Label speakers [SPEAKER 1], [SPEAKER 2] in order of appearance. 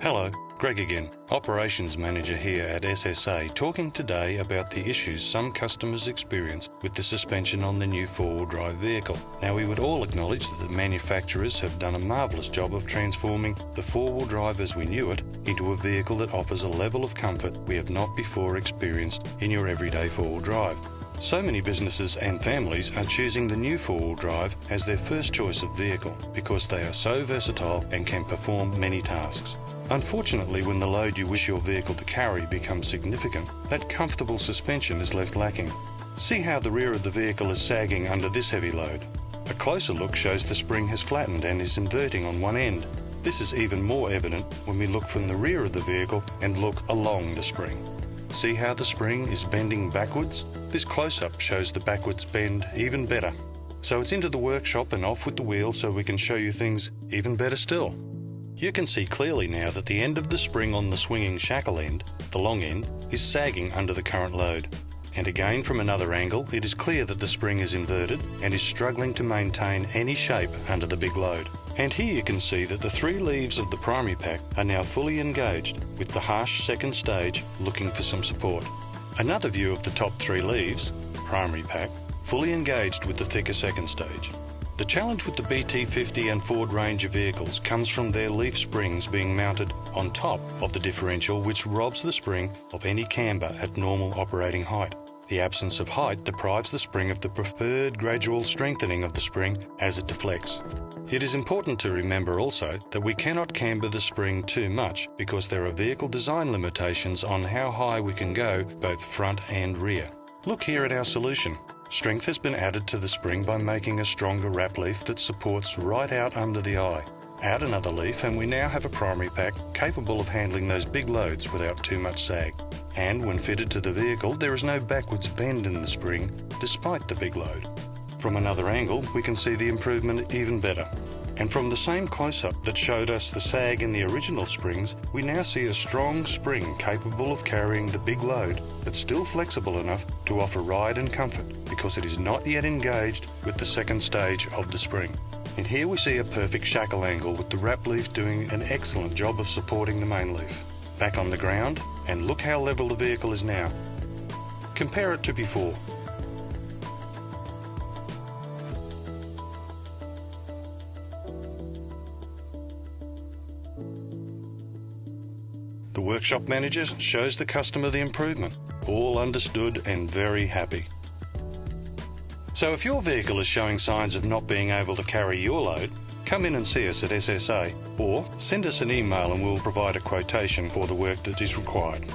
[SPEAKER 1] Hello, Greg again, Operations Manager here at SSA, talking today about the issues some customers experience with the suspension on the new four-wheel drive vehicle. Now, we would all acknowledge that the manufacturers have done a marvellous job of transforming the four-wheel drive as we knew it into a vehicle that offers a level of comfort we have not before experienced in your everyday four-wheel drive. So many businesses and families are choosing the new four-wheel drive as their first choice of vehicle because they are so versatile and can perform many tasks. Unfortunately, when the load you wish your vehicle to carry becomes significant, that comfortable suspension is left lacking. See how the rear of the vehicle is sagging under this heavy load. A closer look shows the spring has flattened and is inverting on one end. This is even more evident when we look from the rear of the vehicle and look along the spring. See how the spring is bending backwards? This close-up shows the backwards bend even better. So it's into the workshop and off with the wheel so we can show you things even better still. You can see clearly now that the end of the spring on the swinging shackle end, the long end, is sagging under the current load. And again from another angle, it is clear that the spring is inverted and is struggling to maintain any shape under the big load. And here you can see that the three leaves of the primary pack are now fully engaged, with the harsh second stage looking for some support. Another view of the top three leaves, primary pack, fully engaged with the thicker second stage. The challenge with the BT50 and Ford Ranger vehicles comes from their leaf springs being mounted on top of the differential, which robs the spring of any camber at normal operating height. The absence of height deprives the spring of the preferred gradual strengthening of the spring as it deflects. It is important to remember also that we cannot camber the spring too much because there are vehicle design limitations on how high we can go both front and rear. Look here at our solution. Strength has been added to the spring by making a stronger wrap leaf that supports right out under the eye. Add another leaf and we now have a primary pack capable of handling those big loads without too much sag. And when fitted to the vehicle, there is no backwards bend in the spring despite the big load. From another angle, we can see the improvement even better. And from the same close-up that showed us the sag in the original springs, we now see a strong spring capable of carrying the big load, but still flexible enough to offer ride and comfort because it is not yet engaged with the second stage of the spring. And here we see a perfect shackle angle with the wrap leaf doing an excellent job of supporting the main leaf. Back on the ground, and look how level the vehicle is now. Compare it to before. The workshop manager shows the customer the improvement, all understood and very happy. So if your vehicle is showing signs of not being able to carry your load, come in and see us at SSA or send us an email and we'll provide a quotation for the work that is required.